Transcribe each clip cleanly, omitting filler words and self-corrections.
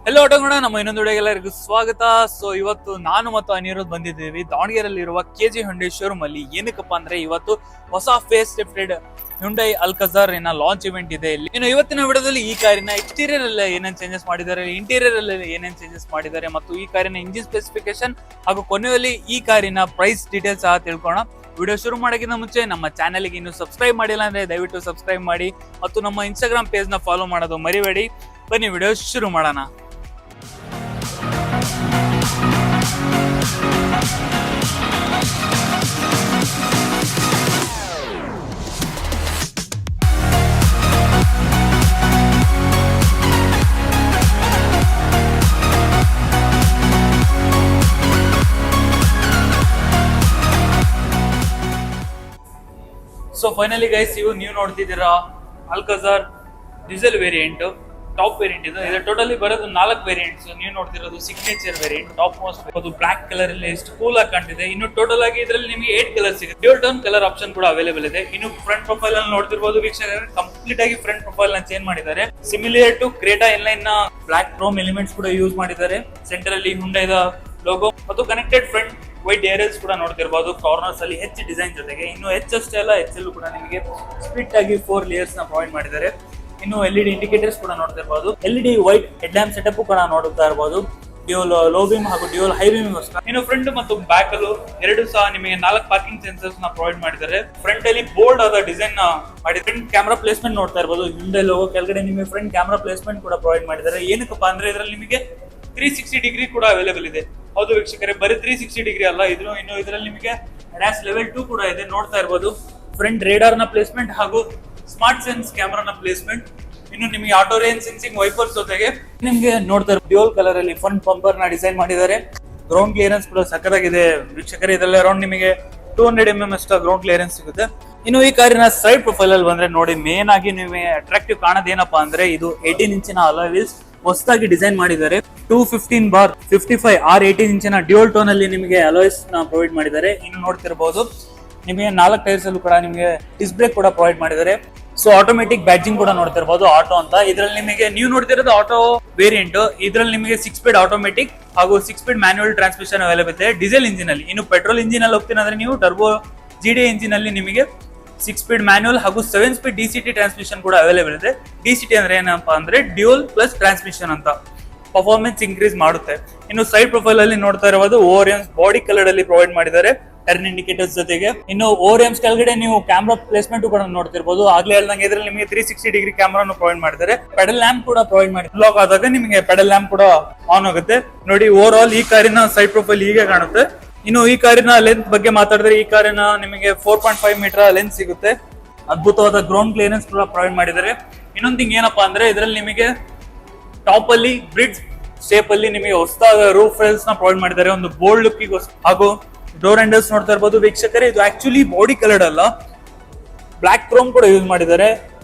Hello ಆಟೋಗೋಣ ನಮ್ಮ ಇನ್ನೊಂದು ಎಲ್ಲರಿಗೂ ಸ್ವಾಗತ. ಸೊ ಇವತ್ತು ನಾನು ಮತ್ತು ಅನಿರುದ್ಧ್ ಬಂದಿದ್ದೀವಿ ದಾವಣಗೆರೆಯಲ್ಲಿರುವ ಕೆಜಿ ಹ್ಯುಂಡೈ ಶೋರೂಮ್ ಅಲ್ಲಿ. ಏನಕ್ಕಪ್ಪ ಅಂದ್ರೆ ಇವತ್ತು ಹೊಸ face lifted Hyundai Alcazar launch event ಇದೆ ಇಲ್ಲಿ. ಇನ್ನು ಇವತ್ತಿನ ವಿಡಿಯೋದಲ್ಲಿ ಈ ಕಾರಿನ ಎಕ್ಸ್ಟೀರಿಯರ್ ಅಲ್ಲಿ ಏನೇನು ಚೇಂಜಸ್ ಮಾಡಿದ್ದಾರೆ, ಇಂಟೀರಿಯರ್ ಅಲ್ಲಿ ಏನೇನು ಚೇಂಜಸ್ ಮಾಡಿದ್ದಾರೆ ಮತ್ತು ಈ ಕಾರಿನ ಇಂಜಿನ್ ಸ್ಪೆಸಿಫಿಕೇಶನ್ ಹಾಗೂ ಕೊನೆಯಲ್ಲಿ ಈ ಕಾರಿನ ಪ್ರೈಸ್ ಡೀಟೇಲ್ಸ್ ಸಹ ತಿಳ್ಕೊಳ್ಳೋಣ. ವಿಡಿಯೋ ಶುರು ಮಾಡೋಕ್ಕಿಂತ ಮುಂಚೆ ನಮ್ಮ ಚಾನೆಲ್ಗೆ ಇನ್ನೂ ಸಬ್ಸ್ಕ್ರೈಬ್ ಮಾಡಿಲ್ಲ ಅಂದ್ರೆ ದಯವಿಟ್ಟು ಸಬ್ಸ್ಕ್ರೈಬ್ ಮಾಡಿ ಮತ್ತು ನಮ್ಮ ಇನ್ಸ್ಟಾಗ್ರಾಮ್ ಪೇಜ್ ನ ಫಾಲೋ ಮಾಡೋದು ಮರಿಬೇಡಿ. ಬನ್ನಿ ವಿಡಿಯೋ ಶುರು ಮಾಡೋಣ. ಸೊ ಫೈನಲಿ ಗೈಸ್, ಇವು ನೀವು ನೋಡ್ತಿದ್ದೀರಾ ಅಲ್ಕಜಾರ್ ಡೀಸೆಲ್ ವೇರಿಯಂಟ್, ಟಾಪ್ ವೇರಿಯಂಟ್ ಇದು ಟೋಟಲಿ ಬರೋದು 4 ವೇರಿಯಂಟ್ಸ್. ನೀವು ನೋಡ್ತಿರೋದು ಸಿಗ್ನೇಚರ್ ವೇರಿಯಂಟ್, ಟಾಪ್ ಮೋಸ್ಟ್. ಅದು ಬ್ಲಾಕ್ ಕಲರ್ ಅಲ್ಲಿ ಎಷ್ಟು ಕೂಲ್ ಆಗಿ ಕಾಣ್ತಿದೆ. ಇನ್ನು ಟೋಟಲ್ ಆಗಿ ಇದರಲ್ಲಿ ನಿಮಗೆ 8 ಕಲರ್ ಸಿಗುತ್ತೆ. ಡ್ಯೂಲ್ ಟೋನ್ ಕಲರ್ ಆಪ್ಷನ್ ಕೂಡ ಅವೈಲೇಬಲ್ ಇದೆ. ಇನ್ನು ಫ್ರಂಟ್ ಪ್ರೊಫೈಲ್ ಅಲ್ಲಿ ನೋಡ್ತಿರ್ಬೋದು ವೀಕ್ಷಕರೇ, ಕಂಪ್ಲೀಟ್ ಆಗಿ ಫ್ರಂಟ್ ಪ್ರೊಫೈಲ್ ನ ಚೇಂಜ್ ಮಾಡಿದ್ದಾರೆ. ಸಿಮಿಲಿಯರ್ ಟು ಕ್ರೇಟಾ ಇನ್ಲೈನ್ ನ ಬ್ಲಾಕ್ ಕ್ರೋಮ್ ಎಲಿಮೆಂಟ್ಸ್ ಕೂಡ ಯೂಸ್ ಮಾಡಿದ್ದಾರೆ. ಸೆಂಟರ್ ಅಲ್ಲಿ ಹುಂಡೈದ ಲೋಗೋ ಮತ್ತು ಕನೆಕ್ಟೆಡ್ ಫ್ರಂಟ್ ವೈಟ್ ಏರಿಯಲ್ಸ್ ಕೂಡ ನೋಡ್ತಿರ್ಬೋದು. ಕಾರ್ನರ್ಸ್ ಅಲ್ಲಿ ಹೆಚ್ಚು ಡಿಸೈನ್ ಜೊತೆಗೆ ಇನ್ನು ಹೆಚ್ಚಷ್ಟೇ ಅಲ್ಲ, ಹೆಚ್ಚಲ್ಲೂ ಕೂಡ ನಿಮಗೆ ಸ್ಪ್ಲಿಟ್ ಆಗಿ 4 ಲೇಯರ್ಸ್ ನ ಪ್ರೊವೈಡ್ ಮಾಡಿದ್ದಾರೆ. ಇನ್ನು LED ಇಂಡಿಕೇಟರ್ಸ್ ಕೂಡ ನೋಡ್ತಿರ್ಬೋದು. LED white head lamp setup ಕೂಡ ನೋಡ್ತಾ ಇರಬಹುದು. ಡ್ಯೂಲ್ ಲೋ ಬೀಮ್ ಹಾಗೂ ಡ್ಯೂಲ್ ಹೈ ಬೀಮ್ ಗೋಸ್ಕರ. ಇನ್ನು ಫ್ರಂಟ್ ಮತ್ತು ಬ್ಯಾಕ್ ಅಲ್ಲೂ ಎರಡು ಸಹ ನಿಮಗೆ 4 ಪಾರ್ಕಿಂಗ್ ಸೆನ್ಸರ್ಸ್ ನ ಪ್ರೊವೈಡ್ ಮಾಡಿದ್ದಾರೆ. ಫ್ರಂಟ್ ಅಲ್ಲಿ ಬೋಲ್ಡ್ ಆದ ಡಿಸೈನ್ ನ ಮಾಡಿ ಫ್ರಂಟ್ ಕ್ಯಾಮೆರಾ ಪ್ಲೇಸ್ಮೆಂಟ್ ನೋಡ್ತಾ ಇರಬಹುದು. ಹಿಂದೆ ಲೋಗೋ ಕೆಳಗಡೆ ನಿಮಗೆ ಫ್ರಂಟ್ ಕ್ಯಾಮೆರಾ ಪ್ಲೇಸ್ಮೆಂಟ್ ಕೂಡ ಪ್ರೊವೈಡ್ ಮಾಡಿದ್ದಾರೆ. ಏನಕ್ಕಪ್ಪ ಅಂದ್ರೆ ಇದರಲ್ಲಿ ನಿಮಗೆ 360 ಡಿಗ್ರಿ ಕೂಡ ಅವೈಲೇಬಲ್ ಇದೆ. ಹೌದು ವೀಕ್ಷಕರೇ, ಬರೀ 360 ಡಿಗ್ರಿ ಅಲ್ಲ, ಇನ್ನು ಇದರಲ್ಲಿ ನಿಮಗೆ ADAS ಲೆವೆಲ್ 2 ಕೂಡ ಇದೆ. ನೋಡ್ತಾ ಇರಬಹುದು ಫ್ರಂಟ್ ರೇಡಾರ್ ನ ಪ್ಲೇಸ್ಮೆಂಟ್ ಹಾಗೂ ಸ್ಮಾರ್ಟ್ ಸೆನ್ಸ್ ಕ್ಯಾಮೆರಾ ನ ಪ್ಲೇಸ್ಮೆಂಟ್. ಇನ್ನು ನಿಮಗೆ ಆಟೋ ರೇಂಜ್ ಸೆನ್ಸಿಂಗ್ ವೈಪರ್ಸ್ ಜೊತೆಗೆ ನಿಮಗೆ ನೋಡ್ತಾ ಇರೋ ಡ್ಯೂಲ್ ಕಲರ್ ಅಲ್ಲಿ ಫ್ರಂಟ್ ಬಂಪರ್ ನ ಡಿಸೈನ್ ಮಾಡಿದ್ದಾರೆ. ಗ್ರೌಂಡ್ ಕ್ಲಿಯರೆನ್ಸ್ ಕೂಡ ಸಕ್ಕತ್ತಾಗಿದೆ ವೀಕ್ಷಕರೇ. ಇದರಲ್ಲಿ ಅರೌಂಡ್ ನಿಮಗೆ 200 mm ಅಷ್ಟು ಗ್ರೌಂಡ್ ಕ್ಲಿಯರೆನ್ಸ್ ಸಿಗುತ್ತೆ. ಇನ್ನು ಈ ಕಾರಿನ ಸೈಡ್ ಪ್ರೊಫೈಲ್ ಅಲ್ಲಿ ಬಂದ್ರೆ ನೋಡಿ, ಮೇನ್ ಆಗಿ ನಿಮಗೆ ಅಟ್ರಾಕ್ಟಿವ್ ಕಾಣೋದು ಏನಪ್ಪಾ ಅಂದ್ರೆ ಇದು 18 ಇಂಚಿನ ಅಲಾಯ್ ವೀಲ್ಸ್ ಹೊಸದಾಗಿ ಡಿಸೈನ್ ಮಾಡಿದ್ದಾರೆ. 215/55 18 ಇಂಚಿನ ಡ್ಯೂಲ್ ಟೋನ್ ಅಲ್ಲಿ ನಿಮಗೆ ಅಲಾಯ್ಸ್ ನ ಪ್ರೊವೈಡ್ ಮಾಡಿದ್ದಾರೆ. ಇನ್ನು ನೋಡ್ತಿರಬಹುದು ನಿಮಗೆ 4 ಟೈರ್ಸ್ ಅಲ್ಲೂ ಕೂಡ ನಿಮಗೆ ಡಿಸ್ಕ್ ಬ್ರೇಕ್ ಕೂಡ ಪ್ರೊವೈಡ್ ಮಾಡಿದ್ದಾರೆ. ಸೊ ಆಟೋಮೆಟಿಕ್ ಬ್ಯಾಡ್ಜಿಂಗ್ ಕೂಡ ನೋಡ್ತಿರಬಹುದು, ಆಟೋ ಅಂತ. ಇದರಲ್ಲಿ ನಿಮಗೆ ನೀವು ನೋಡ್ತಿರೋದು ಆಟೋ ವೇರಿಯಂಟ್. ಇದರಲ್ಲಿ ನಿಮಗೆ 6 ಸ್ಪೀಡ್ ಆಟೋಮೆಟಿಕ್ ಹಾಗೂ 6 ಸ್ಪೀಡ್ ಮ್ಯಾನ್ಯುವಲ್ ಟ್ರಾನ್ಸ್ಮಿಷನ್ ಅವೈಲೇಬಲ್ ಇದೆ ಡೀಸೆಲ್ ಇಂಜಿನ್ ಅಲ್ಲಿ. ಇನ್ನು ಪೆಟ್ರೋಲ್ ಇಂಜಿನ್ ಅಲ್ಲಿ ಹೋಗ್ತೀನಿ ಅಂದ್ರೆ ನೀವು ಟರ್ಬೋ GD ಇಂಜಿನ್ ಅಲ್ಲಿ ನಿಮಗೆ 6 ಸ್ಪೀಡ್ ಮ್ಯಾನ್ಯುವಲ್ ಹಾಗೂ 7 ಸ್ಪೀಡ್ DCT ಟ್ರಾನ್ಸ್ಮಿಷನ್ ಕೂಡ ಅವೈಲೇಬಲ್ ಇದೆ. DCT ಅಂದ್ರೆ ಏನಪ್ಪಾ ಅಂದ್ರೆ ಡ್ಯೂಲ್ ಪ್ಲಸ್ ಟ್ರಾನ್ಸ್ಮಿಷನ್ ಅಂತ, ಪರ್ಫಾರ್ಮೆನ್ಸ್ ಇನ್ಕ್ರೀಸ್ ಮಾಡುತ್ತೆ. ಇನ್ನು ಸೈಡ್ ಪ್ರೊಫೈಲ್ ಅಲ್ಲಿ ನೋಡ್ತಾ ಇರಬಹುದು ಓರಿಯಮ್ಸ್ ಬಾಡಿ ಕಲರ್ ಅಲ್ಲಿ ಪ್ರೊವೈಡ್ ಮಾಡಿದ್ದಾರೆ ಟರ್ನ್ ಇಂಡಿಕೇಟರ್ಸ್ ಜೊತೆಗೆ. ಇನ್ನು ಓರಿಯಮ್ಸ್ ಕೆಳಗಡೆ ನೀವು ಕ್ಯಾಮ್ರಾ ಪ್ಲೇಸ್ಮೆಂಟ್ ಕೂಡ ನೋಡ್ತಿರ್ಬೋದು. ಆಗ್ಲೇ ಹೇಳ್ದಂಗೆ ಇದರಲ್ಲಿ ನಿಮಗೆ 360 ಡಿಗ್ರಿ ಕ್ಯಾಮ್ರಾನು ಪ್ರೊವೈಡ್ ಮಾಡಿದ್ದಾರೆ. ಪೆಡಲ್ ಲ್ಯಾಂಪ್ ಕೂಡ ಪ್ರೊವೈಡ್ ಮಾಡಿ ಲಾಕ್ ಆದಾಗ ನಿಮಗೆ ಪೆಡಲ್ ಲ್ಯಾಂಪ್ ಕೂಡ ಆನ್ ಆಗುತ್ತೆ. ನೋಡಿ ಓವರ್ ಆಲ್ ಈ ಕಾರಿನ ಸೈಡ್ ಪ್ರೊಫೈಲ್ ಹೀಗೆ ಕಾಣುತ್ತೆ. ಇನ್ನು ಈ ಕಾರಿನ ಲೆಂತ್ ಬಗ್ಗೆ ಮಾತಾಡಿದ್ರೆ ಈ ಕಾರಿನ ನಿಮಗೆ 4.5 ಮೀಟರ್ ಲೆಂತ್ ಸಿಗುತ್ತೆ. ಅದ್ಭುತವಾದ ಗ್ರೌಂಡ್ ಕ್ಲಿಯರೆನ್ಸ್ ಕೂಡ ಪ್ರೊವೈಡ್ ಮಾಡಿದ್ದಾರೆ. ಇನ್ನೊಂದು ಥಿಂಗ್ ಏನಪ್ಪಾ ಅಂದ್ರೆ ಇದರಲ್ಲಿ ನಿಮಗೆ ಟಾಪ್ ಅಲ್ಲಿ ಬ್ರಿಡ್ಜ್ ಶೇಪ್ ಅಲ್ಲಿ ನಿಮಗೆ ಹೊಸದಾದ ರೂಫ್ ರೇಲ್ಸ್ ನ ಪ್ರೊವೈಡ್ ಮಾಡಿದ್ದಾರೆ, ಒಂದು ಬೋಲ್ಡ್ ಲುಕ್ ಹಾಗೂ ಡೋರ್ ಹ್ಯಾಂಡಲ್ಸ್ ನೋಡ್ತಾ ಇರಬಹುದು ವೀಕ್ಷಕರೇ. ಇದು ಆಕ್ಚುಲಿ ಬಾಡಿ ಕಲರ್ಡ್ ಅಲ್ಲ, ಬ್ಲಾಕ್ ಕ್ರೋಮ್ ಕೂಡ ಯೂಸ್ ಮಾಡಿದ್ದಾರೆ.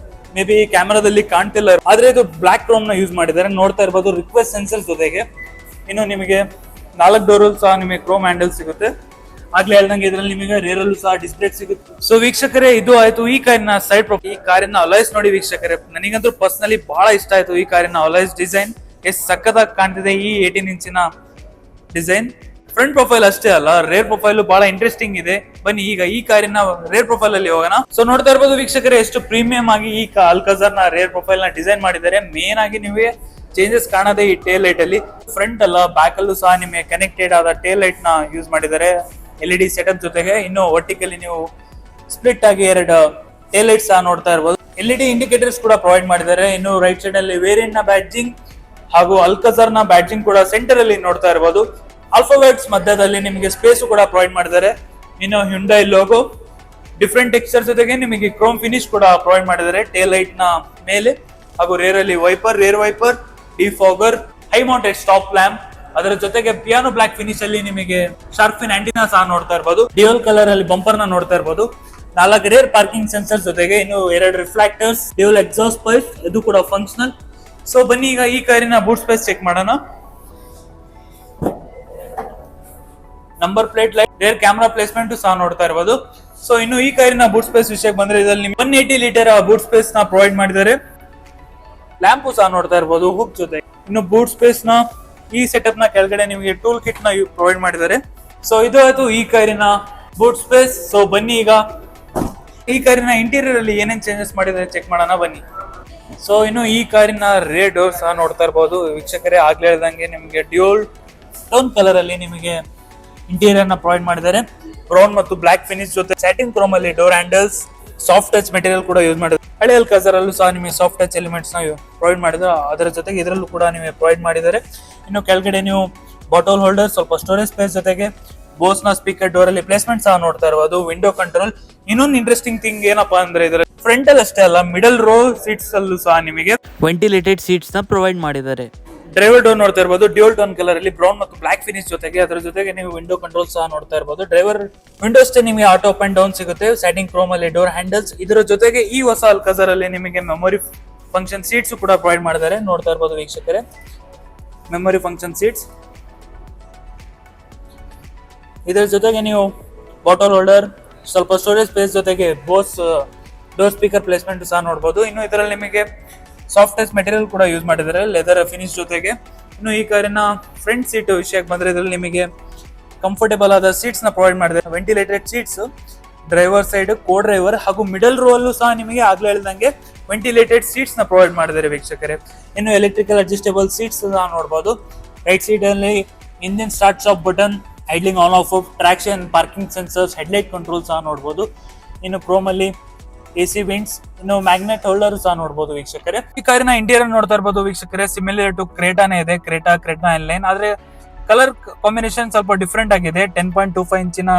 ಮೇ ಬಿ ಕ್ಯಾಮೆರಾದಲ್ಲಿ ಕಾಣ್ತಿಲ್ಲ, ಆದ್ರೆ ಇದು ಬ್ಲಾಕ್ ಕ್ರೋಮ್ ನ ಯೂಸ್ ಮಾಡಿದ್ದಾರೆ. ನೋಡ್ತಾ ಇರಬಹುದು ರಿಕ್ವೆಸ್ಟ್ ಸೆನ್ಸರ್ಸ್ ಜೊತೆಗೆ. ಇನ್ನು ನಿಮಗೆ 4 ಡೋರ್ ಸಹ ನಿಮಗೆ ಕ್ರೋಮ್ ಹ್ಯಾಂಡಲ್ ಸಿಗುತ್ತೆ. ಆಗ್ಲೇ ಹೇಳ್ದಂಗೆ ಇದರಲ್ಲಿ ನಿಮಗೆ ರೇರ್ ಅಲ್ಲೂ ಸಹ ಡಿಸ್ಕ್ ಬ್ರೇಕ್ ಸಿಗುತ್ತೆ. ಸೊ ವೀಕ್ಷಕರೇ, ಇದು ಆಯ್ತು ಈ ಕಾರಿನ ಸೈಡ್ ಪ್ರೊಫೈಲ್. ಈ ಕಾರಿನ ಅಲಾಯ್ಸ್ ನೋಡಿ ವೀಕ್ಷಕರೇ, ನನಗಂತೂ ಪರ್ಸನಲಿ ಬಹಳ ಇಷ್ಟ ಆಯ್ತು ಈ ಕಾರಿನ ಅಲಾಯ್ಸ್ ಡಿಸೈನ್. ಎಷ್ಟು ಸಕ್ಕತ್ತಾಗಿ ಕಾಣ್ತಿದೆ ಈ 18 ಇಂಚಿನ ಡಿಸೈನ್. ಫ್ರಂಟ್ ಪ್ರೊಫೈಲ್ ಅಷ್ಟೇ ಅಲ್ಲ, ರೇರ್ ಪ್ರೊಫೈಲ್ ಬಹಳ ಇಂಟ್ರೆಸ್ಟಿಂಗ್ ಇದೆ. ಬನ್ನಿ ಈಗ ಈ ಕಾರಿನ ರೇರ್ ಪ್ರೊಫೈಲ್ ಅಲ್ಲಿ ಹೋಗೋಣ. ಸೊ ನೋಡ್ತಾ ಇರಬಹುದು ವೀಕ್ಷಕರೇ, ಎಷ್ಟು ಪ್ರೀಮಿಯಂ ಆಗಿ ಈ ಅಲ್ಕಜಾರ್ ನ ರೇರ್ ಪ್ರೊಫೈಲ್ ನ ಡಿಸೈನ್ ಮಾಡಿದ್ದಾರೆ. ಮೇನ್ ಆಗಿ ನಿಮಗೆ ಚೇಂಜಸ್ ಕಾಣೋದೇ ಈ ಟೇಲ್ ಲೈಟ್ ಅಲ್ಲಿ. ಫ್ರಂಟ್ ಅಲ್ಲ, ಬ್ಯಾಕ್ ಅಲ್ಲೂ ಸಹ ನಿಮಗೆ ಕನೆಕ್ಟೆಡ್ ಆದ ಟೇಲ್ ಲೈಟ್ ನ ಯೂಸ್ ಮಾಡಿದ್ದಾರೆ LED ಸೆಟಪ್ ಜೊತೆಗೆ. ಇನ್ನು ವರ್ಟಿಕಲಿ ನೀವು ಸ್ಪ್ಲಿಟ್ ಆಗಿ 2 ಟೇಲ್ ಲೈಟ್ ಸಹ ನೋಡ್ತಾ ಇರಬಹುದು. LED ಇಂಡಿಕೇಟರ್ಸ್ ಕೂಡ ಪ್ರೊವೈಡ್ ಮಾಡಿದ್ದಾರೆ. ಇನ್ನು ರೈಟ್ ಸೈಡ್ ಅಲ್ಲಿ ವೇರಿಯಂಟ್ ನ ಬ್ಯಾಡ್ಜಿಂಗ್ ಹಾಗೂ ಅಲ್ಕಜಾರ್ ನ ಬ್ಯಾಡ್ಜಿಂಗ್ ಕೂಡ ಸೆಂಟರ್ ಅಲ್ಲಿ ನೋಡ್ತಾ ಇರಬಹುದು. ಆಲ್ಫಾಬೆಟ್ಸ್ ಮಧ್ಯದಲ್ಲಿ ನಿಮಗೆ ಸ್ಪೇಸ್ ಕೂಡ ಪ್ರೊವೈಡ್ ಮಾಡಿದ್ದಾರೆ. ಇನ್ನು ಹ್ಯುಂಡೈ ಲೋಗೋ ಡಿಫ್ರೆಂಟ್ ಟೆಕ್ಸ್ಚರ್ ಜೊತೆಗೆ ನಿಮಗೆ ಕ್ರೋಮ್ ಫಿನಿಶ್ ಕೂಡ ಪ್ರೊವೈಡ್ ಮಾಡಿದ್ದಾರೆ ಟೇಲ್ ಲೈಟ್ ನ ಮೇಲೆ. ಹಾಗೂ ರೇರ್ ಅಲ್ಲಿ rare wiper, defogger, high mounted stop lamp, ಅದರ ಜೊತೆಗೆ ಪಿಯಾನೋ ಬ್ಲಾಕ್ ಫಿನಿಶ್ ಅಲ್ಲಿ ನಿಮಗೆ ಶಾರ್ಪಿನ್ ಆಂಟಿನಾ ಸಹ ನೋಡ್ತಾ ಇರಬಹುದು. ಡ್ಯೂಯಲ್ ಕಲರ್ ಅಲ್ಲಿ ಬಂಪರ್ ನ ನೋಡ್ತಾ ಇರಬಹುದು. 4 ರೇರ್ ಪಾರ್ಕಿಂಗ್ ಸೆನ್ಸರ್ ಜೊತೆಗೆ ಇನ್ನು 2 ರಿಫ್ಲೆಕ್ಟರ್ಸ್, ಡ್ಯೂಯಲ್ ಎಕ್ಸಾಸ್ಟ್ ಪೈಪ್, ಇದು ಕೂಡ ಫಂಕ್ಷನಲ್. ಸೊ ಬನ್ನಿ ಈಗ ಈ ಕಾರಿನ ಬೂಟ್ ಸ್ಪೇಸ್ ಚೆಕ್ ಮಾಡೋಣ. Number plate light, rear camera placement ಸಹ ನೋಡ್ತಾ ಇರಬಹುದು. ಸೊ ಇನ್ನು ಈ ಕಾರಿನ ಬೂಟ್ ಸ್ಪೇಸ್ ವಿಷಯಕ್ಕೆ ಬಂದ್ರೆ ಇದರಲ್ಲಿ 180 ಲೀಟರ್ ಬೂಟ್ ಸ್ಪೇಸ್ ನ ಪ್ರೊವೈಡ್ ಮಾಡಿದ್ದಾರೆ. ಲ್ಯಾಂಪು ಸಹ ನೋಡ್ತಾ ಇರಬಹುದು ಹುಕ್ ಜೊತೆ. ಇನ್ನು ಬೂಟ್ ಸ್ಪೇಸ್ ನ ಈ ಸೆಟಪ್ ನ ಕೆಳಗಡೆ ನಿಮಗೆ ಟೂಲ್ ಕಿಟ್ ನ ಪ್ರೊವೈಡ್ ಮಾಡಿದ್ದಾರೆ. ಸೊ ಇದು ಆಯ್ತು ಈ ಕಾರಿನ ಬೂಟ್ ಸ್ಪೇಸ್. ಸೊ ಬನ್ನಿ ಈಗ ಈ ಕಾರಿನ ಇಂಟೀರಿಯರ್ ಅಲ್ಲಿ ಏನೇನ್ ಚೇಂಜಸ್ ಮಾಡಿದ್ದಾರೆ ಚೆಕ್ ಮಾಡೋಣ ಬನ್ನಿ. ಸೊ ಇನ್ನು ಈ ಕಾರಿನ ರೇರ್ ಡೋರ್ ಸಹ ನೋಡ್ತಾ ಇರಬಹುದು ವೀಕ್ಷಕರೇ. ಆಗ್ಲೇ ಹೇಳ್ದಂಗೆ ನಿಮಗೆ ಡ್ಯೂಲ್ ಟೋನ್ ಕಲರ್ ಅಲ್ಲಿ ನಿಮಗೆ ಇಂಟೀರಿಯರ್ ನ ಪ್ರೊವೈಡ್ ಮಾಡಿದ್ದಾರೆ. ಬ್ರೌನ್ ಮತ್ತು ಬ್ಲಾಕ್ ಫಿನಿಶ್ ಜೊತೆ ಸ್ಯಾಟಿನ್ ಕ್ರೋಮ್ ಅಲ್ಲಿ door handles, soft touch material ಕೂಡ ಯೂಸ್ ಮಾಡಿದ್ದಾರೆ. ಹಳೆ ಅಲ್ಕಾಜರ್ ಅಲ್ಲೂ ಸಹ ನಿಮಗೆ ಸಾಫ್ಟ್ ಟಚ್ ಎಲಿಮೆಂಟ್ಸ್ ನ ಪ್ರೊವೈಡ್ ಮಾಡಿದ್ದಾರೆ. ಅದರ ಜೊತೆಗೆ ಇದರಲ್ಲೂ ಕೂಡ ನಿಮಗೆ ಪ್ರೊವೈಡ್ ಮಾಡಿದ್ದಾರೆ. ಇನ್ನು ಕೆಳಗಡೆ ನೀವು ಬಾಟಲ್ ಹೋಲ್ಡರ್, ಸ್ವಲ್ಪ ಸ್ಟೋರೇಜ್ ಸ್ಪೇಸ್ ಜೊತೆಗೆ ಬೋಸ್ ನ ಸ್ಪೀಕರ್ ಡೋರ್ ಅಲ್ಲಿ ಪ್ಲೇಸ್ಮೆಂಟ್ ಸಹ ನೋಡ್ತಾ ಇರಬಹುದು. Window control. ಇನ್ನೊಂದು ಇಂಟ್ರೆಸ್ಟಿಂಗ್ ಥಿಂಗ್ ಏನಪ್ಪಾ ಅಂದ್ರೆ ಇದರ ಫ್ರಂಟ್ ಅಲ್ಲಿ ಅಷ್ಟೇ ಅಲ್ಲ, ಮಿಡಲ್ ರೋ ಸೀಟ್ಸ್ ಅಲ್ಲೂ ಸಹ ನಿಮಗೆ ವೆಂಟಿಲೇಟೆಡ್ ಸೀಟ್ಸ್ ನ ಪ್ರೊವೈಡ್ ಮಾಡಿದ್ದಾರೆ. ಡ್ರೈವರ್ ಡೋರ್ ನೋಡ್ತಾ ಇರಬಹುದು ಡ್ಯೂಲ್ ಟೋನ್ ಕಲರ್ ಅಲ್ಲಿ ಬ್ರೌನ್ ಮತ್ತು ಬ್ಲಾಕ್ ಫಿನಿಶ್ ಜೊತೆಗೆ. ಅದರ ಜೊತೆಗೆ ನೀವು ವಿಂಡೋ ಕಂಟ್ರೋಲ್ ಸಹ ನೋಡ್ತಾ ಇರಬಹುದು. ಡ್ರೈವರ್ ವಿಂಡೋಸ್ ನಿಮಗೆ ಆಟೋ ಅಪ್ ಅಂಡ್ ಡೌನ್ ಸಿಗುತ್ತೆ. ಸ್ಯಾಟಿನ್ ಕ್ರೋಮ್ ಅಲ್ಲಿ ಡೋರ್ ಹ್ಯಾಂಡಲ್ಸ್. ಇದರ ಜೊತೆಗೆ ಈ ಹೊಸ ಅಲ್ಕಾಜರ್ ಅಲ್ಲಿ ನಿಮಗೆ ಮೆಮೊರಿ ಫಂಕ್ಷನ್ ಸೀಟ್ಸ್ ಕೂಡ ಪ್ರೊವೈಡ್ ಮಾಡಿದ್ದಾರೆ. ನೋಡ್ತಾ ಇರಬಹುದು ವೀಕ್ಷಕರೇ, ಮೆಮೊರಿ ಫಂಕ್ಷನ್ ಸೀಟ್ಸ್. ಇದರ ಜೊತೆಗೆ ನೀವು ಬಾಟಲ್ ಹೋಲ್ಡರ್, ಸ್ವಲ್ಪ ಸ್ಟೋರೇಜ್ ಸ್ಪೇಸ್ ಜೊತೆಗೆ ಬೋಸ್ ಡೋರ್ ಸ್ಪೀಕರ್ ಪ್ಲೇಸ್ಮೆಂಟ್ ಸಹ ನೋಡಬಹುದು. ಇನ್ನು ಇದರಲ್ಲಿ ನಿಮಗೆ ಸಾಫ್ಟ್ ಟಚ್ ಮೆಟೀರಿಯಲ್ ಕೂಡ ಯೂಸ್ ಮಾಡಿದ್ದಾರೆ ಲೆದರ್ ಫಿನಿಶ್ ಜೊತೆಗೆ. ಇನ್ನು ಈ ಕಾರಿನ ಫ್ರಂಟ್ ಸೀಟ್ ವಿಷಯಕ್ಕೆ ಬಂದ್ರೆ ಇದರಲ್ಲಿ ನಿಮಗೆ ಕಂಫರ್ಟೇಬಲ್ ಆದ ಸೀಟ್ಸ್ ನ ಪ್ರೊವೈಡ್ ಮಾಡಿದ್ದಾರೆ. Ventilated seats, driver side, co driver ಹಾಗೂ ಮಿಡಲ್ ರೋ ಅಲ್ಲೂ ಸಹ ನಿಮಗೆ ಆಗ್ಲೇ ಹೇಳಿದಂಗೆ ವೆಂಟಿಲೇಟೆಡ್ ಸೀಟ್ಸ್ ನ ಪ್ರೊವೈಡ್ ಮಾಡಿದ್ದಾರೆ ವೀಕ್ಷಕರೇ. ಇನ್ನು ಎಲೆಕ್ಟ್ರಿಕಲ್ ಅಡ್ಜಸ್ಟೇಬಲ್ ಸೀಟ್ಸ್ ಸಹ ನೋಡಬಹುದು. ರೈಟ್ ಸೀಟ್ ಅಲ್ಲಿ engine start stop button, idling on off, traction, parking sensors, headlight control ಸಹ ನೋಡಬಹುದು. ಇನ್ನು ಕ್ರೋಮ್ ಅಲ್ಲಿ AC ವಿಂಡ್ಸ್, ಇನ್ನು ಮ್ಯಾಗ್ನೆಟ್ ಹೋಲ್ಡರ್ ಸಹ ನೋಡಬಹುದು ವೀಕ್ಷಕರೇ. ಈ ಕಾರಿನ ಇಂಟೀರಿಯರ್ ನೋಡ್ತಾ ಇರಬಹುದು ವೀಕ್ಷಕರೇ. ಸಿಮಿಲರ್ ಟು ಕ್ರೇಟಾನೇ ಇದೆ, ಕ್ರೇಟಾ ಲೈನ್. ಆದ್ರೆ ಕಲರ್ ಕಾಂಬಿನೇಷನ್ ಸ್ವಲ್ಪ ಡಿಫ್ರೆಂಟ್ ಆಗಿದೆ. 10.25 ಇಂಚಿನ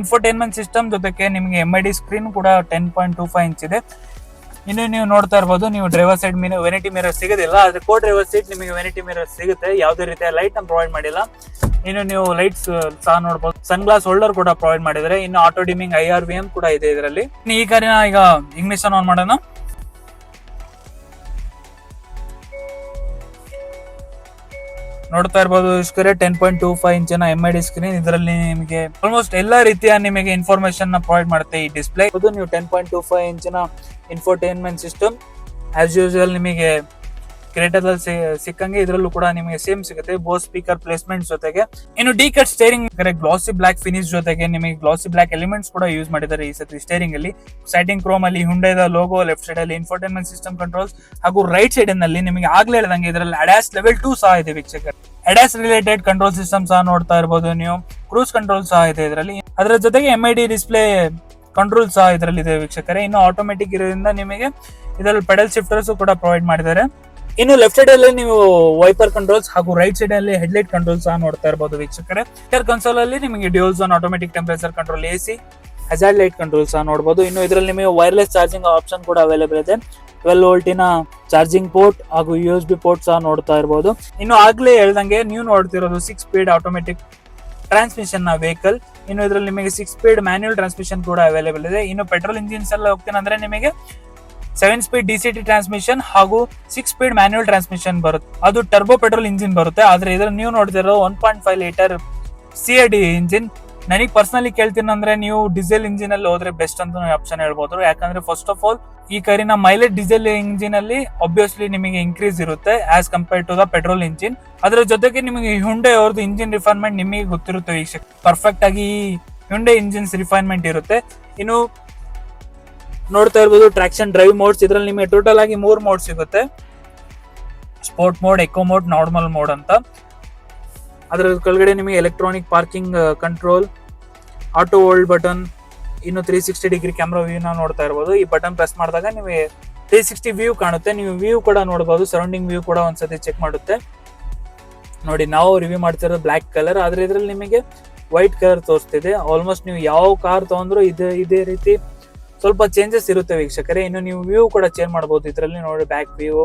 ಇನ್ಫೋಟೈನ್ಮೆಂಟ್ ಸಿಸ್ಟಮ್ ಜೊತೆಗೆ ನಿಮಗೆ MID ಸ್ಕ್ರೀನ್ ಕೂಡ 10.25 ಇಂಚ್ ಇದೆ. ಇನ್ನು ನೀವು ನೋಡ್ತಾ ಇರಬಹುದು, ನೀವು ಡ್ರೈವರ್ ಸೈಡ್ ವೆನಿಟಿ ಮಿರರ್ ಸಿಗೋದಿಲ್ಲ, ಆದ್ರೆ ಕೋ ಡ್ರೈವರ್ ಸೀಟ್ ನಿಮಗೆ ವೆನಿಟಿ ಮಿರರ್ ಸಿಗುತ್ತೆ. ಯಾವುದೇ ರೀತಿಯ ಲೈಟ್ ನ ಪ್ರೊವೈಡ್ ಮಾಡಿಲ್ಲ. ಇನ್ನು ನೀವು ಲೈಟ್ಸ್ ಸಹ ನೋಡಬಹುದು. ಸನ್ ಗ್ಲಾಸ್ ಹೋಲ್ಡರ್ ಕೂಡ ಪ್ರೊವೈಡ್ ಮಾಡಿದ್ದಾರೆ. ಇನ್ನು ಆಟೋ ಡಿಮಿಂಗ್ IRVM ಕೂಡ ಇದೆ ಇದರಲ್ಲಿ. ಈ ಕಾರಿನ ಈಗ ಇಗ್ನಿಷನ್ ಆನ್ ಮಾಡೋಣ. ನೋಡ್ತಾ ಇರಬಹುದು ಇಷ್ಟೇ 10.25 ಇಂಚಿನ MID ಸ್ಕ್ರೀನ್. ಇದರಲ್ಲಿ ನಿಮಗೆ ಆಲ್ಮೋಸ್ಟ್ ಎಲ್ಲಾ ರೀತಿಯ ನಿಮಗೆ ಇನ್ಫಾರ್ಮೇಶನ್ ನ ಪ್ರೊವೈಡ್ ಮಾಡುತ್ತೆ ಈ ಡಿಸ್ಪ್ಲೇ. ಇದು ನೀವು 10.25 ಇಂಚಿನ ಇನ್ಫೋಟೈನ್ಮೆಂಟ್ ಸಿಸ್ಟಮ್ ಆಸ್ ಯೂಶುವಲ್ ನಿಮಗೆ ಕ್ರೇಟಾದಲ್ಲಿ ಸಿಕ್ಕಂಗೆ ಇದರಲ್ಲೂ ಕೂಡ ನಿಮಗೆ ಸೇಮ್ ಸಿಗುತ್ತೆ. ಬೋಸ್ ಸ್ಪೀಕರ್ ಪ್ಲೇಸ್ಮೆಂಟ್ ಜೊತೆಗೆ. ಇನ್ನು ಡಿ ಕಟ್ ಸ್ಟೇರಿಂಗ್, ಗ್ಲಾಸಿ ಬ್ಲಾಕ್ ಫಿನಿಶ್ ಜೊತೆಗೆ ನಿಮಗೆ ಗ್ಲಾಸಿ ಬ್ಲಾಕ್ ಎಲಿಮೆಂಟ್ಸ್ ಕೂಡ ಯೂಸ್ ಮಾಡಿದ್ದಾರೆ ಈ ಸತಿ ಸ್ಟೇರಿಂಗ್ ಅಲ್ಲಿ. ಸ್ಯಾಟಿನ್ ಕ್ರೋಮ್ ಅಲ್ಲಿ ಹುಂಡೈದ ಲೋಗೋ, ಲೆಫ್ಟ್ ಸೈಡ್ ಅಲ್ಲಿ ಇನ್ಫೋಟೈನ್ಮೆಂಟ್ ಸಿಸ್ಟಮ್ ಕಂಟ್ರೋಲ್ಸ್ ಹಾಗೂ ರೈಟ್ ಸೈಡ್ ನಲ್ಲಿ ನಿಮಗೆ ಆಗ್ಲೇ ಹೇಳಿದಂಗೆ ಇದರಲ್ಲಿ ಅಡ್ಯಾಸ್ ಲೆವೆಲ್ 2 ಸಹ ಇದೆ ವೀಕ್ಷಕರು. ಅಡ್ಯಾಸ್ ರಿಲೇಟೆಡ್ ಕಂಟ್ರೋಲ್ ಸಿಸ್ಟಮ್ ಸಹ ನೋಡ್ತಾ ಇರಬಹುದು ನೀವು. ಕ್ರೂಸ್ ಕಂಟ್ರೋಲ್ ಸಹ ಇದೆ ಇದರಲ್ಲಿ. ಅದರ ಜೊತೆಗೆ MID ಡಿಸ್ಪ್ಲೇ ಕಂಟ್ರೋಲ್ ಸಹ ಇದರಲ್ಲಿ ಇದೆ ವೀಕ್ಷಕರೇ. ಇನ್ನು ಆಟೋಮೆಟಿಕ್ ಇರೋದ್ರಿಂದ ನಿಮಗೆ ಇದರಲ್ಲಿ ಪೆಡಲ್ ಶಿಫ್ಟರ್ಸ್ ಕೂಡ ಪ್ರೊವೈಡ್ ಮಾಡಿದ್ದಾರೆ. ಇನ್ನು ಲೆಫ್ಟ್ ಸೈಡ್ ಅಲ್ಲಿ ನೀವು ವೈಪರ್ ಕಂಟ್ರೋಲ್ಸ್ ಹಾಗೂ ರೈಟ್ ಸೈಡ್ ಅಲ್ಲಿ ಹೆಡ್ಲೈಟ್ ಕಂಟ್ರೋಲ್ ಸಹ ನೋಡ್ತಾ ಇರಬಹುದು ವೀಕ್ಷಕರೇ. ಕನ್ಸೋಲ್ ಅಲ್ಲಿ ನಿಮಗೆ dual zone automatic temperature control, AC, hazard light control ಸಹ ನೋಡಬಹುದು. ಇನ್ನು ಇದರಲ್ಲಿ ನಿಮಗೆ ವೈರ್ಲೆಸ್ ಚಾರ್ಜಿಂಗ್ ಆಪ್ಷನ್ ಕೂಡ ಅವೈಲೇಬಲ್ ಇದೆ. 12 ವೋಲ್ಟಿನ ಚಾರ್ಜಿಂಗ್ ಪೋರ್ಟ್ ಹಾಗೂ USB ಪೋರ್ಟ್ ಸಹ ನೋಡ್ತಾ ಇರಬಹುದು. ಇನ್ನು ಆಗ್ಲೇ ಹೇಳ್ದಂಗೆ ನೀವು ನೋಡ್ತಿರೋದು 6 ಸ್ಪೀಡ್ ಆಟೋಮೆಟಿಕ್ ಟ್ರಾನ್ಸ್ಮಿಷನ್ ನ ವೆಹಿಕಲ್. ಇನ್ನು ಇದರಲ್ಲಿ ನಿಮಗೆ 6 ಸ್ಪೀಡ್ ಮ್ಯಾನ್ಯುಯಲ್ ಟ್ರಾನ್ಸ್ಮಿಷನ್ ಕೂಡ ಅವೈಲೇಬಲ್ ಇದೆ. ಇನ್ನು ಪೆಟ್ರೋಲ್ ಇಂಜಿನ್ಸ್ ಎಲ್ಲ ಹೋಗ್ತೇನೆ ಅಂದ್ರೆ ನಿಮಗೆ 7 ಸ್ಪೀಡ್ DCT ಟ್ರಾನ್ಸ್ಮಿಷನ್ ಹಾಗೂ 6 ಸ್ಪೀಡ್ ಮ್ಯಾನ್ಯುಯಲ್ ಟ್ರಾನ್ಸ್ಮಿಷನ್ ಬರುತ್ತೆ. ಅದು ಟರ್ಬೋ ಪೆಟ್ರೋಲ್ ಇಂಜಿನ್ ಬರುತ್ತೆ. ಆದ್ರೆ ಇದ್ರಲ್ಲಿ ನೀವು ನೋಡ್ತಿರೋ 1.5 ಲೀಟರ್ CID ಇಂಜಿನ್. ನನಗೆ ಪರ್ಸನಲಿ ಕೇಳ್ತೀನಿ ಅಂದ್ರೆ ನೀವು ಡೀಸೆಲ್ ಇಂಜಿನ್ ಅಲ್ಲಿ ಹೋದ್ರೆ ಬೆಸ್ಟ್ ಅಂತ ಆಪ್ಷನ್ ಹೇಳ್ಬೋದು. ಯಾಕಂದ್ರೆ ಫಸ್ಟ್ ಆಫ್ ಆಲ್ ಈ ಕಾರಿನ ಮೈಲೇಜ್ ಡೀಸೆಲ್ ಇಂಜಿನ್ ಅಲ್ಲಿ ಆಬ್ವಿಯಸ್ಲಿ ನಿಮಗೆ ಇನ್ಕ್ರೀಸ್ ಇರುತ್ತೆ as compare to the petrol engine. ಅದರ ಜೊತೆಗೆ ನಿಮಗೆ ಹ್ಯುಂಡೈ ಅವ್ರದ್ದು ಇಂಜಿನ್ ರಿಫೈನ್ಮೆಂಟ್ ನಿಮಗೆ ಗೊತ್ತಿರುತ್ತೆ ವೀಕ್ಷಕ. ಪರ್ಫೆಕ್ಟ್ ಆಗಿ ಹ್ಯುಂಡೈ ಇಂಜಿನ್ಸ್ ರಿಫೈನ್ಮೆಂಟ್ ಇರುತ್ತೆ. ಇನ್ನು ನೋಡ್ತಾ ಇರ್ಬೋದು ಟ್ರಾಕ್ಷನ್ ಡ್ರೈವ್ ಮೋಡ್ಸ್. ಇದರಲ್ಲಿ ನಿಮಗೆ ಟೋಟಲ್ ಆಗಿ 3 ಮೋಡ್ ಸಿಗುತ್ತೆ. Sport mode, eco mode, normal mode ಅಂತ. ಅದರ ಕೆಳಗಡೆ ನಿಮಗೆ electronic parking control, auto hold button, ಇನ್ನು 360 ಡಿಗ್ರಿ ಕ್ಯಾಮ್ರಾ ವ್ಯೂ ನ ನೋಡ್ತಾ ಇರಬಹುದು. ಈ ಬಟನ್ ಪ್ರೆಸ್ ಮಾಡಿದಾಗ ನಿಮಗೆ 360 ವ್ಯೂ ಕಾಣುತ್ತೆ. ನೀವು ವ್ಯೂ ಕೂಡ ನೋಡಬಹುದು. ಸರೌಂಡಿಂಗ್ ವ್ಯೂ ಕೂಡ ಒಂದ್ಸತಿ ಚೆಕ್ ಮಾಡುತ್ತೆ. ನೋಡಿ, ನಾವು ರಿವ್ಯೂ ಮಾಡ್ತಿರೋದು ಬ್ಲಾಕ್ ಕಲರ್, ಆದ್ರೆ ಇದ್ರಲ್ಲಿ ನಿಮಗೆ ವೈಟ್ ಕಲರ್ ತೋರಿಸ್ತಿದೆ. ಆಲ್ಮೋಸ್ಟ್ ನೀವು ಯಾವ ಕಾರ್ ತಗೊಂಡ್ರು ಇದೇ ರೀತಿ ಸ್ವಲ್ಪ ಚೇಂಜಸ್ ಇರುತ್ತೆ ವೀಕ್ಷಕರೇ. ಇನ್ನು ನೀವು ವ್ಯೂ ಕೂಡ ಚೇಂಜ್ ಮಾಡಬಹುದು ಇದರಲ್ಲಿ. ನೋಡಿ, back view,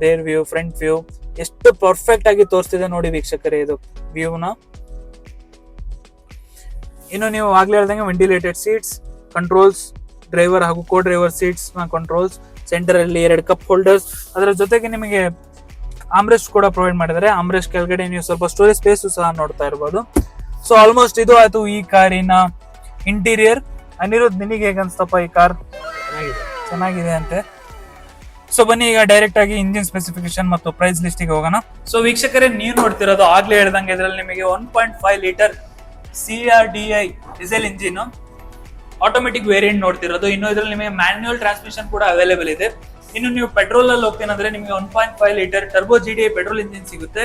rare view, front view ಎಷ್ಟು ಪರ್ಫೆಕ್ಟ್ ಆಗಿ ತೋರಿಸ್ತಿದೆ ನೋಡಿ ವೀಕ್ಷಕರೇ ಇದು ವ್ಯೂನ. ಇನ್ನು ನೀವು ಆಗ್ಲೇ ಹೇಳ್ದಂಗೆ ವೆಂಟಿಲೇಟೆಡ್ ಸೀಟ್ಸ್ ಕಂಟ್ರೋಲ್ಸ್, ಡ್ರೈವರ್ ಹಾಗೂ ಕೋ ಡ್ರೈವರ್ ಸೀಟ್ಸ್ ನ ಕಂಟ್ರೋಲ್ಸ್, ಸೆಂಟರ್ ಅಲ್ಲಿ 2 ಕಪ್ ಹೋಲ್ಡರ್ಸ್. ಅದರ ಜೊತೆಗೆ ನಿಮಗೆ ಆಮ್ರೆಸ್ಟ್ ಕೂಡ ಪ್ರೊವೈಡ್ ಮಾಡಿದ್ದಾರೆ. ಆಮ್ರೆಸ್ಟ್ ಕೆಳಗಡೆ ನೀವು ಸ್ವಲ್ಪ ಸ್ಟೋರೇಜ್ ಸ್ಪೇಸ್ ಸಹ ನೋಡ್ತಾ ಇರಬಹುದು. ಸೊ ಆಲ್ಮೋಸ್ಟ್ ಇದು ಆಯ್ತು ಈ ಕಾರಿನ ಇಂಟೀರಿಯರ್. ಅನಿರುದ್ಧ್, ನಿನಗೆ ಹೇಗೆ ಅನ್ಸ್ತಪ್ಪ ಈ ಕಾರ್? ಚೆನ್ನಾಗಿದೆ ಅಂತೆ. ಸೊ ಬನ್ನಿ ಈಗ ಡೈರೆಕ್ಟ್ ಆಗಿ ಇಂಜಿನ್ ಸ್ಪೆಸಿಫಿಕೇಶನ್ ಮತ್ತು ಪ್ರೈಸ್ ಲಿಸ್ಟ್ ಗೆ ಹೋಗೋಣ. ಸೊ ವೀಕ್ಷಕರೇ, ನೀವು ನೋಡ್ತಿರೋದು ಆಗ್ಲೇ ಹೇಳ್ದಂಗೆ ಇದರಲ್ಲಿ ನಿಮಗೆ 1.5 litre CRDI diesel engine automatic variant ನೋಡ್ತಿರೋದು. ಇನ್ನು ಇದರಲ್ಲಿ ನಿಮಗೆ ಮ್ಯಾನ್ಯುಯಲ್ ಟ್ರಾನ್ಸ್ಮಿಷನ್ ಕೂಡ ಅವೈಲೇಬಲ್ ಇದೆ. ಇನ್ನು ನೀವು ಪೆಟ್ರೋಲ್ ಅಲ್ಲಿ ಹೋಗ್ತೇನಂದ್ರೆ ನಿಮಗೆ 1.5 litre turbo GDI petrol engine ಸಿಗುತ್ತೆ.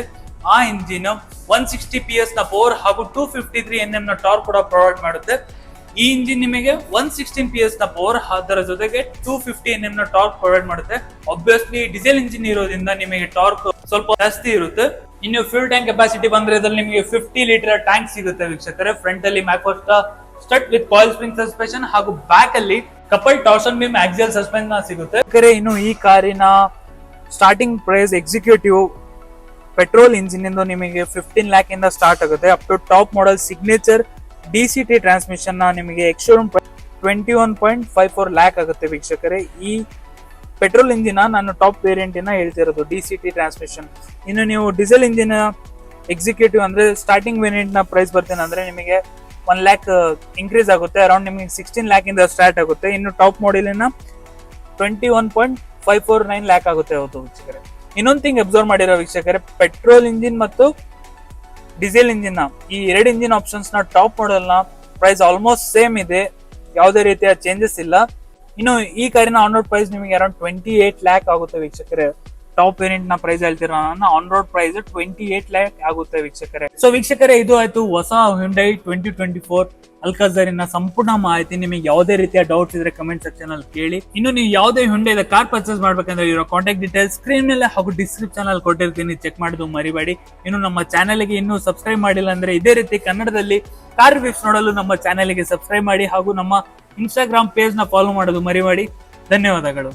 ಆ ಇಂಜಿನ್ 160 PS ನ ಪವರ್ ಹಾಗೂ 253 Nm ನ ಟಾರ್ಕ್ ಕೂಡ ಪ್ರೊವೈಡ್ ಮಾಡುತ್ತೆ. ಈ ಇಂಜಿನ್ ನಿಮಗೆ 116 PS ನ ಪವರ್, ಅದರ ಜೊತೆಗೆ 250 Nm ನ ಟಾರ್ಕ್ ಪ್ರೊವೈಡ್ ಮಾಡುತ್ತೆ. ಆಬ್ವಿಯಸ್ಲಿ ಡೀಸೆಲ್ ಇಂಜಿನ್ ಇರೋದ್ರಿಂದ ನಿಮಗೆ ಟಾರ್ಕ್ ಸ್ವಲ್ಪ ಜಾಸ್ತಿ ಇರುತ್ತೆ. ಇನ್ನು ಫ್ಯೂಲ್ ಟ್ಯಾಂಕ್ ಕೆಪಾಸಿಟಿ ಬಂದ್ರೆ ಇದ್ರಲ್ಲಿ ನಿಮಗೆ 50 ಲೀಟರ್ ಟ್ಯಾಂಕ್ ಸಿಗುತ್ತೆ ವೀಕ್ಷಕರೇ. ಫ್ರಂಟ್ ಅಲ್ಲಿ ಮ್ಯಾಕೋಸ್ಟಾ strut with coil spring suspension ಹಾಗೂ ಬ್ಯಾಕ್ ಅಲ್ಲಿ couple torsion beam axial suspension ಸಿಗುತ್ತೆ. ಇನ್ನು ಈ ಕಾರಿನ starting price executive petrol engine ಇಂದ ನಿಮಗೆ 15 ಲ್ಯಾಕ್ ಇಂದ ಸ್ಟಾರ್ಟ್ ಆಗುತ್ತೆ. Up to top model signature DCT transmission ನಿಮಗೆ ಎಕ್ಸ್ಶೋರೂಮ್ 21.54 ಲ್ಯಾಕ್ ಆಗುತ್ತೆ ವೀಕ್ಷಕರೇ. ಈ ಪೆಟ್ರೋಲ್ ಇಂಜಿನ್ ನಾನು ಟಾಪ್ ವೇರಿಯಂಟ್ ಹೇಳ್ತಿರೋದು DCT ಟ್ರಾನ್ಸ್ಮಿಷನ್. ಇನ್ನು ನೀವು ಡೀಸೆಲ್ ಇಂಜಿನ್ ಎಕ್ಸಿಕ್ಯೂಟಿವ್ ಅಂದ್ರೆ ಸ್ಟಾರ್ಟಿಂಗ್ ವೇರಿಯಂಟ್ ನ ಪ್ರೈಸ್ ಬರ್ತೇನೆ ಅಂದ್ರೆ ನಿಮಗೆ 1 ಲ್ಯಾಕ್ ಇನ್ಕ್ರೀಸ್ ಆಗುತ್ತೆ. ಅರೌಂಡ್ ನಿಮಗೆ 16 ಲ್ಯಾಕ್ ಇಂದ ಸ್ಟಾರ್ಟ್ ಆಗುತ್ತೆ. ಇನ್ನು ಟಾಪ್ ಮಾಡೆಲಿನ 21.549 ಲ್ಯಾಕ್ ಆಗುತ್ತೆ ವೀಕ್ಷಕರೇ. ಇನ್ನೊಂದು ಥಿಂಗ್ ಅಬ್ಸರ್ವ್ ಮಾಡಿರೋ ವೀಕ್ಷಕರೇ, ಪೆಟ್ರೋಲ್ ಇಂಜಿನ್ ಮತ್ತು ಡೀಸೆಲ್ ಇಂಜಿನ್ ಈ ಎರಡು ಇಂಜಿನ್ ಆಪ್ಷನ್ಸ್ ನ ಟಾಪ್ ಮಾಡೆಲ್ ನ ಪ್ರೈಸ್ ಆಲ್ಮೋಸ್ಟ್ ಸೇಮ್ ಇದೆ, ಯಾವುದೇ ರೀತಿಯ ಚೇಂಜಸ್ ಇಲ್ಲ. ಇನ್ನು ಈ ಕಾರಿನ ಆನ್ ರೋಡ್ ಪ್ರೈಸ್ ನಿಮಗೆ ಅರೌಂಡ್ 28 ಲ್ಯಾಕ್ ಆಗುತ್ತೆ ವೀಕ್ಷಕರೇ. ಟಾಪ್ ವೇರಿಯಂಟ್ ನ ಪ್ರೈಸ್ ಹೇಳ್ತೀರಾ, ಆನ್ ರೋಡ್ ಪ್ರೈಸ್ 28 ಲ್ಯಾಕ್ ಆಗುತ್ತೆ ವೀಕ್ಷಕರೇ. ಸೊ ವೀಕ್ಷಕರೇ, ಇದು ಆಯ್ತು ಹೊಸ Hyundai 2024 ಅಲ್ಕಾಜಾರಿನ ಸಂಪೂರ್ಣ ಮಾಹಿತಿ. ನಿಮಗೆ ಯಾವುದೇ ರೀತಿಯ ಡೌಟ್ಸ್ ಇದ್ರೆ ಕಮೆಂಟ್ ಸೆಕ್ಷನ್ ಅಲ್ಲಿ ಕೇಳಿ. ಇನ್ನು ನೀವು ಯಾವುದೇ Hyundai ಕಾರ್ ಪರ್ಚೇಸ್ ಮಾಡ್ಬೇಕಂದ್ರೆ ಇರೋ ಕಾಂಟ್ಯಾಕ್ಟ್ ಡೀಟೇಲ್ಸ್ ಸ್ಕ್ರೀನ್ ಮೇಲೆ ಹಾಗೂ ಡಿಸ್ಕ್ರಿಪ್ಷನ್ ಅಲ್ಲಿ ಕೊಟ್ಟಿರ್ತೀನಿ, ಚೆಕ್ ಮಾಡೋದು ಮರಿಬೇಡಿ. ಇನ್ನು ನಮ್ಮ ಚಾನೆಲ್ ಗೆ ಇನ್ನೂ ಸಬ್ಸ್ಕ್ರೈಬ್ ಮಾಡಿಲ್ಲ ಅಂದ್ರೆ ಇದೇ ರೀತಿ ಕನ್ನಡದಲ್ಲಿ ಕಾರ್ ರಿವ್ಯೂಸ್ ನೋಡಲು ನಮ್ಮ ಚಾನೆಲ್ ಗೆ ಸಬ್ಸ್ಕ್ರೈಬ್ ಮಾಡಿ ಹಾಗೂ ನಮ್ಮ ಇನ್ಸ್ಟಾಗ್ರಾಮ್ ಪೇಜ್ ನ ಫಾಲೋ ಮಾಡೋದು ಮರಿಬೇಡಿ. ಧನ್ಯವಾದಗಳು.